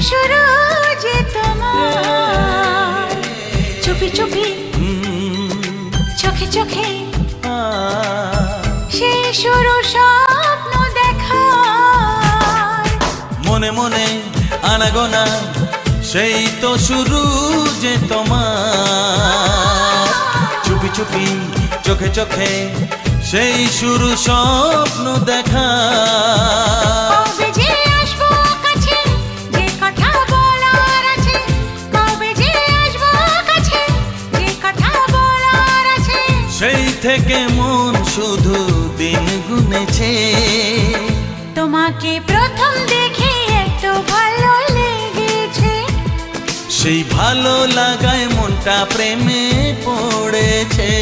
শুরু যে তোমার চুপি চুপি চোখে চোখে সেই শুরু স্বপ্ন দেখার মনে মনে আনাগোনা সেই তো শুরু যে তোমার চুপি চুপি চোখে চোখে সেই শুরু স্বপ্ন দেখা কবে যে আসবো কাছে যে কথা বলার আছে কবে যে আসবো কাছে যে কথা বলার আছে সেই থেকে মন শুধু দিন গুনেছে তোমাকে প্রথম দেখে এত ভালো লেগেছে সেই ভালো লাগায় মনটা প্রেমে পড়েছে।